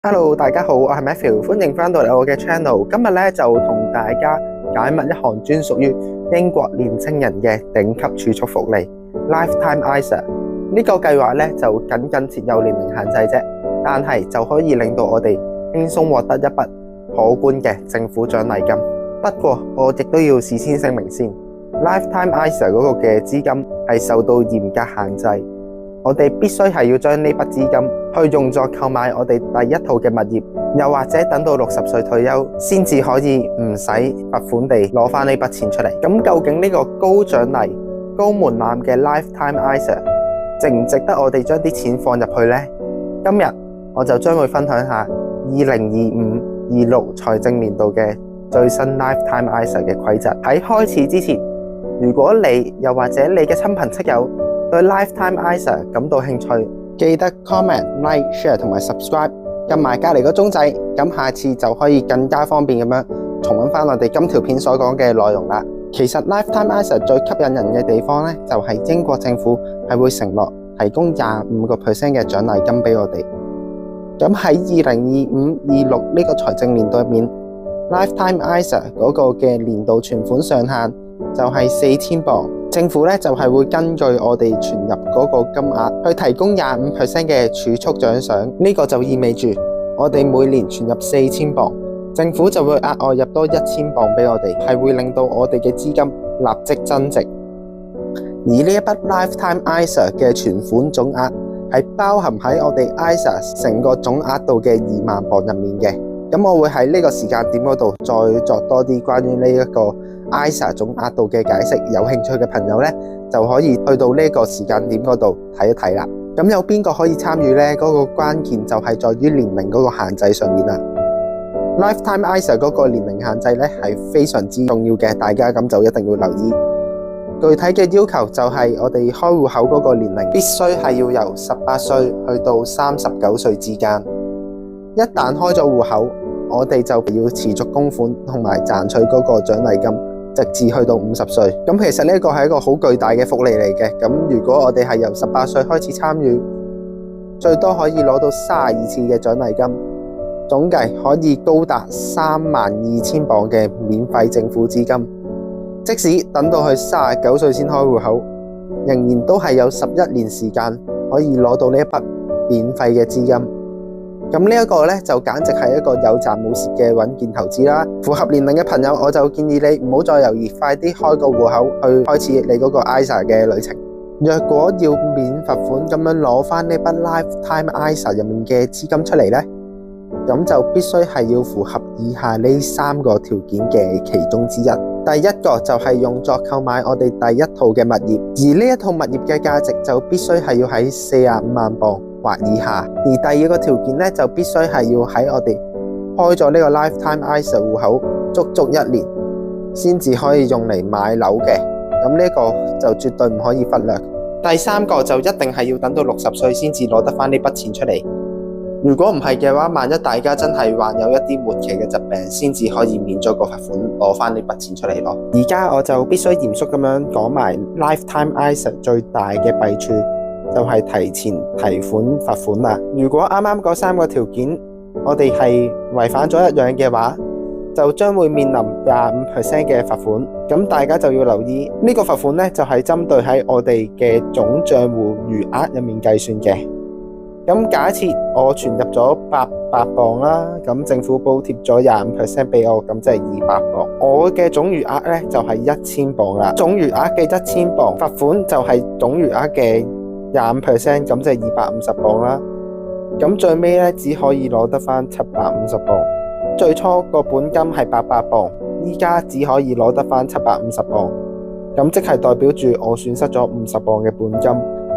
Hello，大家好，我係 Matthew，歡迎翻到嚟我嘅 channel。今日咧就同大家解密一項專屬於英國年青人嘅頂級儲蓄福利 Lifetime ISA。呢個計劃咧就僅設有年齡限制啫，但係就可以令到我哋輕鬆獲得一筆可觀嘅政府獎勵金。不過我亦都要事先聲明先，Lifetime ISA 嗰個嘅資金係受到嚴格限制。我哋必須係要將呢筆資金去用作購買我哋第一套嘅物業，又或者等到60歲退休先至可以唔使罰款地攞翻呢筆錢出嚟。咁究竟呢個高獎勵、高門檻嘅 Lifetime ISA 值唔值得我哋將啲錢放入去呢？今日我就將會分享下2025-26財政年度嘅最新 Lifetime ISA 嘅規則。喺開始之前，如果你又或者你嘅親朋戚友對 Lifetime ISA 感到興趣，記得 comment、like、share 同埋 subscribe， 撳埋隔離個鐘仔，咁下次就可以更加方便咁樣重溫翻我哋今條片所講嘅內容啦。其實 Lifetime ISA 最吸引人嘅地方呢，就係英國政府係會承諾提供25% 嘅獎勵金俾我哋。咁喺2025-26呢個財政年度入面， Lifetime ISA 嗰個嘅年度存款上限就係4000磅。政府咧就係會根據我哋存入嗰個金額去提供25% 嘅儲蓄獎賞，呢個就意味住我哋每年存入4000磅，政府就會額外入多1000磅俾我哋，係會令到我哋嘅資金立即增值。而呢一筆 Lifetime ISA 嘅存款總額係包含喺我哋 ISA 成個總額度嘅2萬磅入面嘅。咁我會喺呢個時間點嗰度再作多啲關於呢一個ISA 總額度嘅解釋，有興趣嘅朋友呢，就可以去到呢個時間點嗰度睇一睇啦。咁有邊個可以參與呢？嗰個關鍵就係在於年齡嗰個限制上面啦。Lifetime ISA 嗰個年齡限制呢係非常之重要嘅，大家咁就一定要留意。具體嘅要求就係我哋開戶口嗰個年齡必須係要由18歲去到39歲之間。一旦開咗戶口，我哋就要持續供款同埋賺取嗰個獎勵金，直至去到50歲。咁其實呢一個係一個好巨大嘅福利嚟嘅。咁如果我哋係由18歲開始參與，最多可以攞到32次嘅獎勵金，總計可以高達32000磅嘅免費政府資金。即使等到去39歲先開戶口，仍然都係有11年時間可以攞到呢一筆免費嘅資金。咁呢一個呢，就簡直係一個有賺冇蝕嘅穩健投資啦。符合年齡嘅朋友，我就建議你唔好再猶豫，快啲開個戶口去開始你嗰個 ISA 嘅旅程。若果要免罰款咁樣攞翻呢筆 Lifetime ISA 入面嘅資金出嚟呢，咁就必須係要符合以下呢3個條件嘅其中之一。第一個就係用作購買我哋第一套嘅物業，而呢一套物業嘅價值就必須係要喺45萬磅或以下。而第二個條件呢，就必須係要喺我哋開咗呢個 Lifetime ISA 戶口足1年，先至可以用嚟買樓嘅。咁呢個就絕對唔可以忽略。第三個就一定係要等到60歲先至攞得翻呢筆錢出嚟。如果唔係嘅話，萬一大家真係患有一啲末期嘅疾病，先至可以免咗個罰款，攞翻呢筆錢出嚟咯。而家我就必須嚴肅咁樣講埋 Lifetime ISA 最大嘅弊處，就係提前提款罰款啦。如果啱啱嗰3個條件我哋係違反咗一樣嘅話，就將會面臨25% 嘅罰款。咁大家就要留意呢個罰款呢，就係針對喺我哋嘅總賬戶餘額入面計算嘅。咁假設我存入咗800磅啦，咁政府補貼咗25% 俾我，咁即係200磅。我嘅總餘額呢，就係1000磅啦。總餘額嘅1000磅，罰款就係總餘額嘅25%，咁即係250磅啦。咁最尾呢，只可以攞得翻750磅。最初個本金係800磅，依家只可以攞得翻750磅。咁即係代表住我損失咗50磅嘅本金。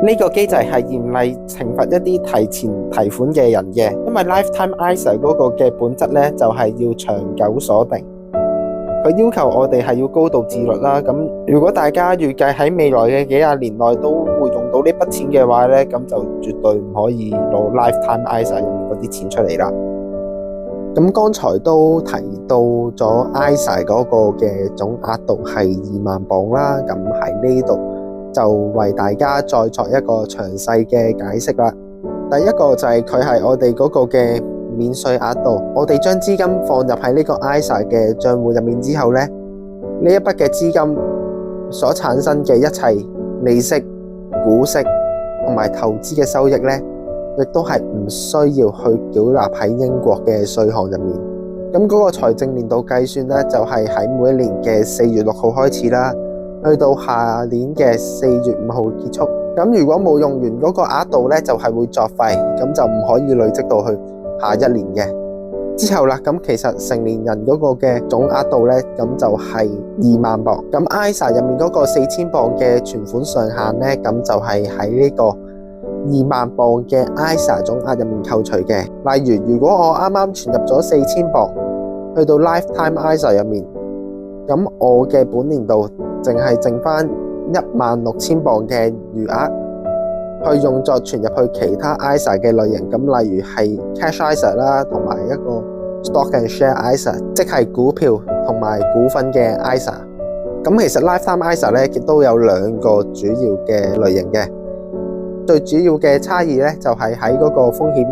呢個機制係嚴厲懲罰一啲提前提款嘅人嘅，因為 Lifetime ISA 嗰個嘅本質呢，就係要長久鎖定，佢要求我哋係要高度自律啦。咁如果大家預計喺未來嘅幾廿年內都會用到呢筆錢嘅話呢，咁就絕對唔可以攞 Lifetime ISA 入面嗰啲錢出嚟啦。咁剛才都提到咗 ISA 嗰個嘅總額度係2萬磅啦，咁喺呢度就為大家再作一個詳細嘅解釋啦。第一個就係佢係我哋嗰個嘅免稅額度。我哋將資金放入喺呢個 ISA 嘅賬戶入面之後呢，呢一筆嘅資金所產生嘅一切利息、股息同埋投資嘅收益呢，亦都係唔需要去繳納喺英國嘅稅項入面。咁嗰個財政年度計算呢，就係喺每一年嘅4月6號開始啦，去到下年嘅4月5號結束。咁如果冇用完嗰個額度呢，就係會作廢，咁就唔可以累積到去下一年嘅。之後啦，咁其實成年人嗰個嘅總額度呢，咁就係2萬磅。咁 ISA 入面嗰個4000磅嘅存款上限呢，咁就係喺呢個2萬磅嘅 ISA 總額入面扣除嘅。例如，如果我啱啱存入咗4000磅去到 Lifetime ISA 入面，咁我嘅本年度淨係剩翻16000磅嘅餘額，去用作存入去其他 ISA 嘅類型。咁例如係 Cash ISA 啦，同埋一個 Stock and Share ISA， 即係股票同埋股份嘅 ISA。咁其實 Lifetime ISA 咧亦都有2個主要嘅類型嘅。最主要嘅差異咧就係喺嗰個風險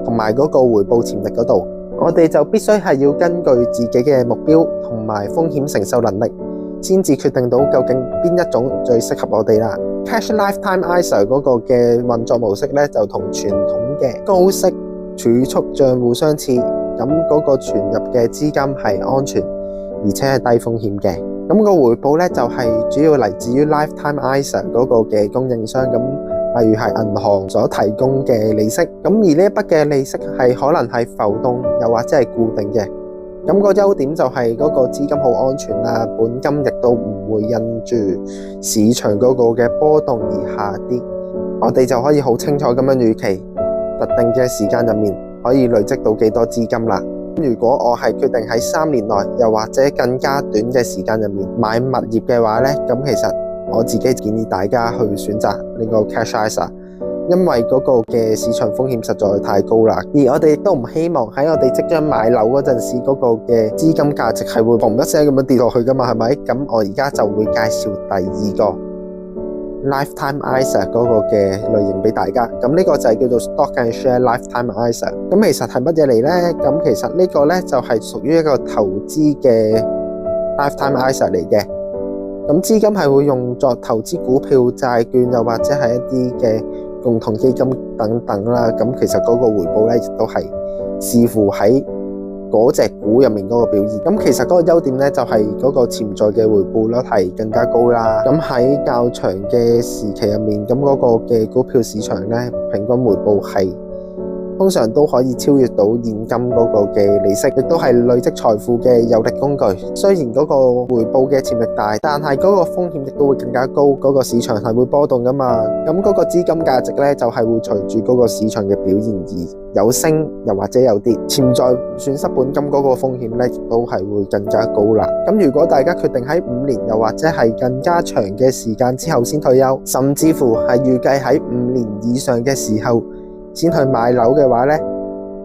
同埋嗰個回報潛力嗰度。我哋就必須係要根據自己嘅目標同埋風險承受能力，先至決定到究竟邊一種最適合我哋啦。Cash Lifetime ISA 嗰個嘅運作模式咧，就同傳統嘅高息儲蓄賬戶相似。咁嗰個存入嘅資金係安全，而且係低風險嘅。咁個回報咧就係主要嚟自於 Lifetime ISA 嗰個嘅供應商。咁例如係銀行所提供嘅利息。咁而呢一筆嘅利息係可能係浮動，又或者係固定嘅。咁個優點就係嗰個資金好安全啦，本金亦都唔會因住市場嗰個嘅波動而下跌。我哋就可以好清楚咁樣預期特定嘅時間入面可以累積到幾多資金啦。如果我係決定喺3年內，又或者更加短嘅時間入面買物業嘅話呢，咁其實我自己建議大家去選擇呢個 Cash ISA， 因為嗰個嘅市場風險實在太高啦。而我哋亦都唔希望喺我哋即將買樓嗰陣時，嗰個嘅資金價值係會砰一聲咁樣跌落去噶嘛，係咪？咁我而家就會介紹第2個 Lifetime ISA 嗰個嘅類型俾大家。咁呢個就係叫做 Stock and Share Lifetime ISA。咁其實係乜嘢嚟呢？咁其實呢個呢，就係屬於一個投資嘅 Lifetime ISA 嚟嘅。咁資金係會用作投資股票、債券，又或者係一啲嘅共同基金等等啦。咁其實嗰個回報呢，亦都係視乎喺嗰隻股入面嗰個表現。咁其實嗰個優點呢，就係嗰個潛在嘅回報率係更加高啦。咁喺較長嘅時期入面，咁嗰個嘅股票市場呢，平均回報係通常都可以超越到現金嗰個嘅利息，亦都係累積財富嘅有力工具。雖然嗰個回報嘅潛力大，但係嗰個風險亦都會更加高。嗰個市場係會波動噶嘛，咁嗰個資金價值呢，就係會隨住嗰個市場嘅表現而有升又或者有跌，潛在損失本金嗰個風險呢，亦都係會更加高啦。咁如果大家決定喺5年又或者係更加長嘅時間之後先退休，甚至乎係預計喺5年以上嘅時候先去買樓嘅話呢，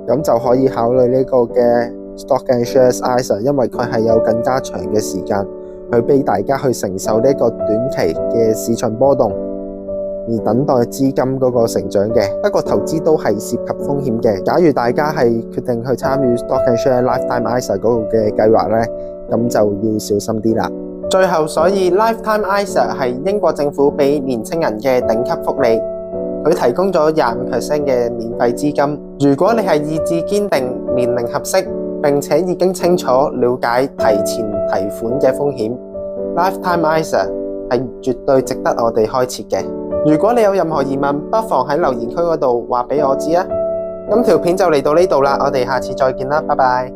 咁就可以考慮呢個嘅 Stock and Shares ISA， 因為佢係有更加長嘅時間去俾大家去承受呢個短期嘅市場波動，而等待資金嗰個成長嘅。不過投資都係涉及風險嘅。假如大家係決定去參與 Stock and Share Lifetime ISA 嗰個嘅計劃呢，咁就要小心啲啦。最後，所以 Lifetime ISA 係英國政府俾年青人嘅頂級福利。佢提供咗25% 嘅免費資金。如果你係意志堅定、年齡合適，並且已經清楚了解提前提款嘅風險， Lifetime ISA 係絕對值得我哋開設嘅。如果你有任何疑問，不妨喺留言區嗰度話俾我知啊。咁條片就嚟到呢度啦，我哋下次再見啦，拜拜。